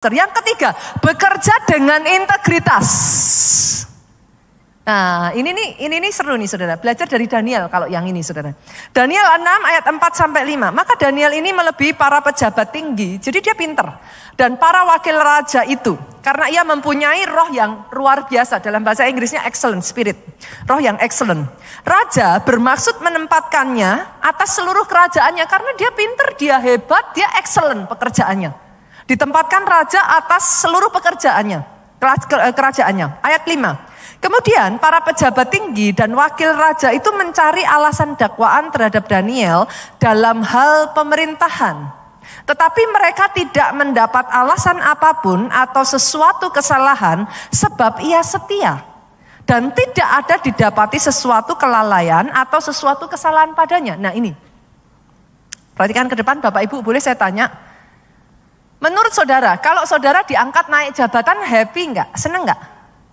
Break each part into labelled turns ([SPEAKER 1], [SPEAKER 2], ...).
[SPEAKER 1] Yang ketiga, bekerja dengan integritas. Nah, ini nih seru nih saudara. Belajar dari Daniel kalau yang ini saudara. Daniel 6 ayat 4 sampai 5. Maka Daniel ini melebihi para pejabat tinggi. Jadi dia pinter. Dan para wakil raja itu. Karena ia mempunyai roh yang luar biasa. Dalam bahasa Inggrisnya excellent spirit. Roh yang excellent. Raja bermaksud menempatkannya atas seluruh kerajaannya. Karena dia pinter, dia hebat, dia excellent pekerjaannya. Ditempatkan raja atas seluruh pekerjaannya, kerajaannya. Ayat 5. Kemudian para pejabat tinggi dan wakil raja itu mencari alasan dakwaan terhadap Daniel dalam hal pemerintahan. Tetapi mereka tidak mendapat alasan apapun atau sesuatu kesalahan sebab ia setia. Dan tidak ada didapati sesuatu kelalaian atau sesuatu kesalahan padanya. Nah ini, perhatikan ke depan Bapak Ibu, boleh saya tanya? Menurut saudara, kalau saudara diangkat naik jabatan happy enggak? Seneng enggak?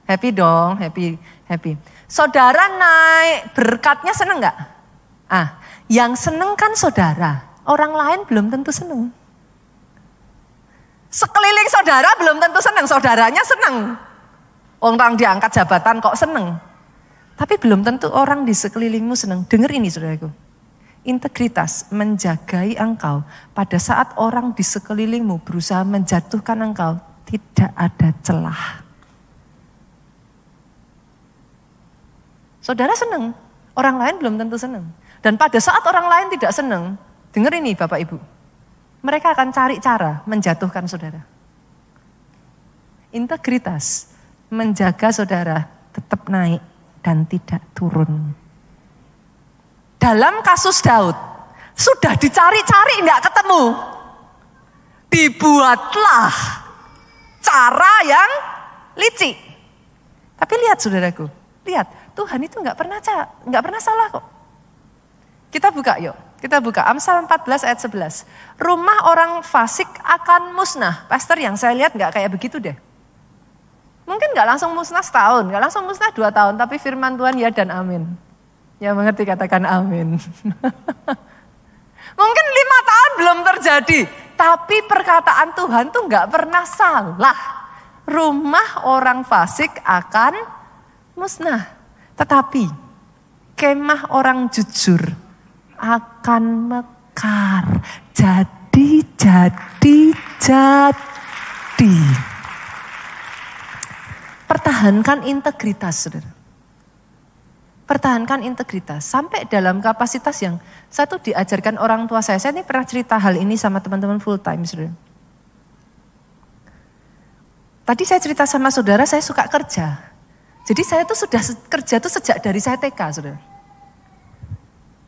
[SPEAKER 1] Happy dong, happy. Saudara naik berkatnya seneng enggak? Yang seneng kan saudara, orang lain belum tentu seneng. Sekeliling saudara belum tentu seneng, saudaranya seneng. Orang diangkat jabatan kok seneng. Tapi belum tentu orang di sekelilingmu seneng. Dengar ini saudaraku. Integritas menjagai engkau pada saat orang di sekelilingmu berusaha menjatuhkan engkau, tidak ada celah. Saudara senang, orang lain belum tentu senang. Dan pada saat orang lain tidak senang, dengar ini Bapak Ibu, mereka akan cari cara menjatuhkan saudara. Integritas menjaga saudara tetap naik dan tidak turun. Dalam kasus Daud, sudah dicari-cari enggak ketemu. Dibuatlah cara yang licik. Tapi lihat saudaraku, lihat Tuhan itu enggak pernah salah kok. Kita buka yuk, kita buka Amsal 14 ayat 11. Rumah orang fasik akan musnah. Pastor, yang saya lihat enggak kayak begitu deh. Mungkin enggak langsung musnah setahun, enggak langsung musnah 2 tahun, tapi firman Tuhan ya dan amin. Yang mengerti katakan amin. Mungkin 5 tahun belum terjadi. Tapi perkataan Tuhan tuh gak pernah salah. Rumah orang fasik akan musnah. Tetapi kemah orang jujur akan mekar. Jadi. Pertahankan integritas, saudara. Pertahankan integritas sampai dalam kapasitas yang saya tuh diajarkan orang tua saya. Saya ini pernah cerita hal ini sama teman-teman full time, saudara. Tadi saya cerita sama saudara, saya suka kerja. Jadi saya tuh sudah kerja tuh sejak dari saya TK, saudara.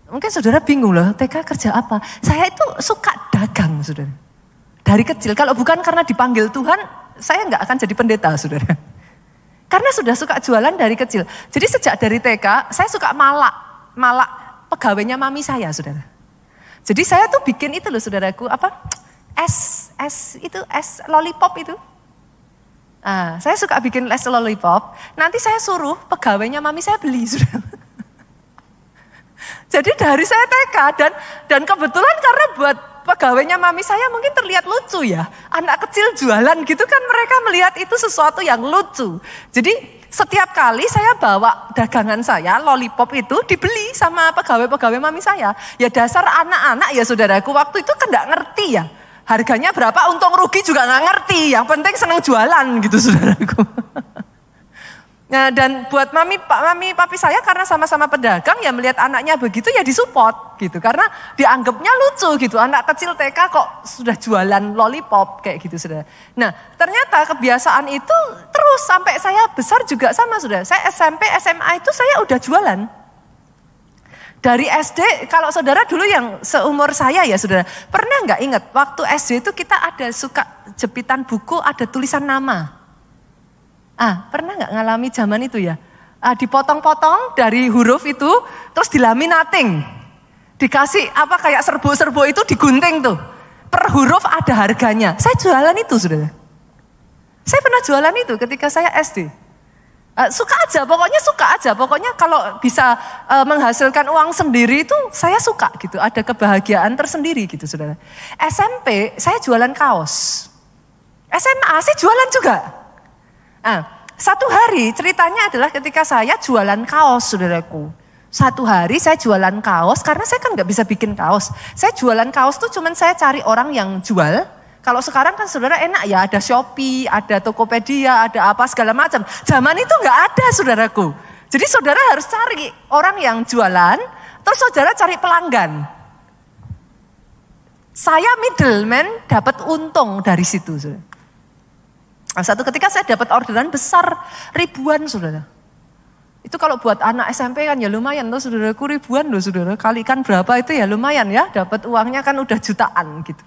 [SPEAKER 1] Mungkin saudara bingung loh, TK kerja apa? Saya itu suka dagang, saudara. Dari kecil, kalau bukan karena dipanggil Tuhan, saya nggak akan jadi pendeta, saudara. Karena sudah suka jualan dari kecil. Jadi sejak dari TK, saya suka malak pegawainya mami saya, saudara. Jadi saya tuh bikin itu loh, saudaraku, es lollipop itu. Saya suka bikin es lollipop. Nanti saya suruh pegawainya mami saya beli, saudara. Jadi dari saya TK dan kebetulan karena buat pegawainya mami saya mungkin terlihat lucu ya. Anak kecil jualan gitu kan, mereka melihat itu sesuatu yang lucu. Jadi setiap kali saya bawa dagangan saya, lollipop itu dibeli sama pegawai-pegawai mami saya. Ya dasar anak-anak ya saudaraku, waktu itu kan gak ngerti ya. Harganya berapa, untung rugi juga gak ngerti. Yang penting seneng jualan gitu saudaraku. Nah, dan buat mami papi saya karena sama-sama pedagang ya melihat anaknya begitu ya disupport gitu. Karena dianggapnya lucu gitu. Anak kecil TK kok sudah jualan lollipop kayak gitu saudara. Nah ternyata kebiasaan itu terus sampai saya besar juga sama saudara. Saya SMP, SMA itu saya udah jualan. Dari SD, kalau saudara dulu yang seumur saya ya saudara. Pernah gak ingat waktu SD itu kita ada suka jepitan buku ada tulisan nama. Pernah gak ngalami zaman itu ya? Dipotong-potong dari huruf itu, terus dilaminating. Dikasih kayak serbo-serbo itu digunting tuh. Per huruf ada harganya. Saya jualan itu, saudara. Saya pernah jualan itu ketika saya SD. Suka aja. Pokoknya kalau bisa menghasilkan uang sendiri itu saya suka gitu. Ada kebahagiaan tersendiri gitu, saudara. SMP, saya jualan kaos. SMA saya jualan juga. Nah, satu hari ceritanya adalah ketika saya jualan kaos, saudaraku. Satu hari saya jualan kaos, karena saya kan gak bisa bikin kaos. Saya jualan kaos tuh cuman saya cari orang yang jual. Kalau sekarang kan saudara enak ya, ada Shopee, ada Tokopedia, ada apa segala macam. Zaman itu gak ada, saudaraku. Jadi saudara harus cari orang yang jualan, terus saudara cari pelanggan. Saya middleman dapat untung dari situ, saudara. Nah, satu ketika saya dapat orderan besar ribuan, saudara. Itu kalau buat anak SMP kan ya lumayan loh, saudaraku, ribuan loh, saudara. Kalikan berapa itu ya lumayan ya, dapat uangnya kan udah jutaan gitu.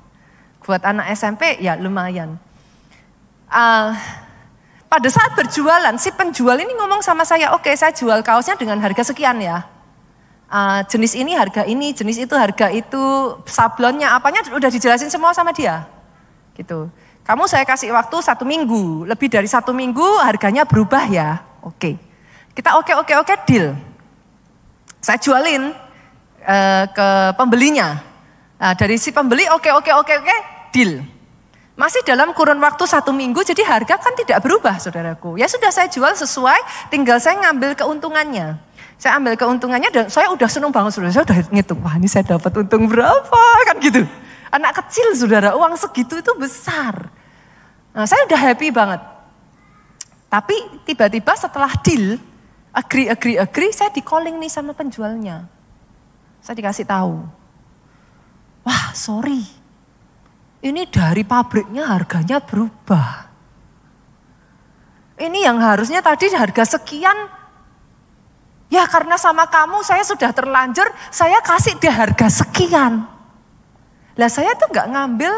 [SPEAKER 1] Buat anak SMP ya lumayan. Pada saat berjualan, si penjual ini ngomong sama saya, oke, saya jual kaosnya dengan harga sekian ya. Jenis ini harga ini, jenis itu harga itu, sablonnya apanya udah dijelasin semua sama dia. Gitu. Kamu saya kasih waktu 1 minggu, lebih dari 1 minggu harganya berubah ya. Oke. Kita oke, deal. Saya jualin ke pembelinya. Nah, dari si pembeli oke, deal. Masih dalam kurun waktu 1 minggu, jadi harga kan tidak berubah, saudaraku. Ya sudah, saya jual sesuai, tinggal saya ngambil keuntungannya. Saya ambil keuntungannya dan saya udah seneng banget, saudara. Saya udah ngitung, wah ini saya dapat untung berapa, kan gitu. Anak kecil, saudara, uang segitu itu besar. Nah, saya udah happy banget. Tapi tiba-tiba setelah deal, agree, saya di calling nih sama penjualnya. Saya dikasih tahu. Wah, sorry. Ini dari pabriknya harganya berubah. Ini yang harusnya tadi harga sekian. Ya karena sama kamu saya sudah terlanjur, saya kasih dia harga sekian. Lah saya tuh gak ngambil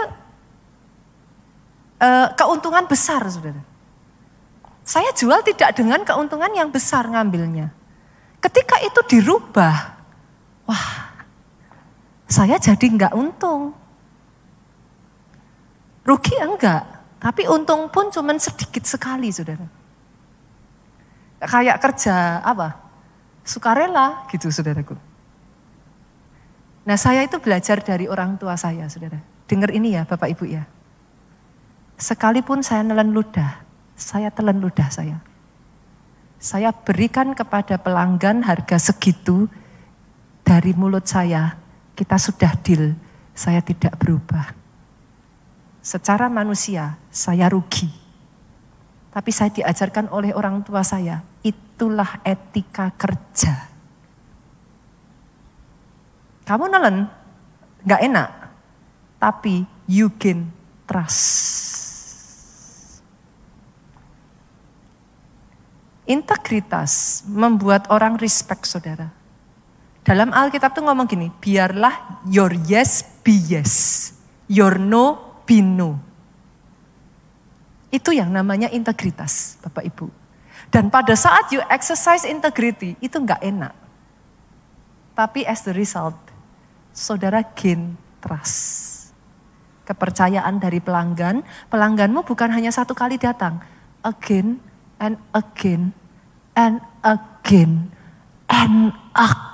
[SPEAKER 1] keuntungan besar, saudara. Saya jual tidak dengan keuntungan yang besar ngambilnya. Ketika itu dirubah, wah, saya jadi enggak untung. Rugi enggak, tapi untung pun cuman sedikit sekali, saudara. Kayak kerja apa? Sukarela gitu, saudaraku. Nah, saya itu belajar dari orang tua saya, saudara. Dengar ini ya, Bapak Ibu ya. Sekalipun saya nelen ludah, saya telan ludah saya. Saya berikan kepada pelanggan harga segitu, dari mulut saya, kita sudah deal, saya tidak berubah. Secara manusia, saya rugi. Tapi saya diajarkan oleh orang tua saya, itulah etika kerja. Kamu nelen, gak enak, tapi you gain trust. Integritas membuat orang respect, saudara. Dalam Alkitab tuh ngomong gini, biarlah your yes be yes, your no be no. Itu yang namanya integritas, Bapak Ibu. Dan pada saat you exercise integrity, itu gak enak. Tapi as the result, saudara gain trust. Kepercayaan dari pelanggan, pelangganmu bukan hanya 1 kali datang, again, and again, and again, and again.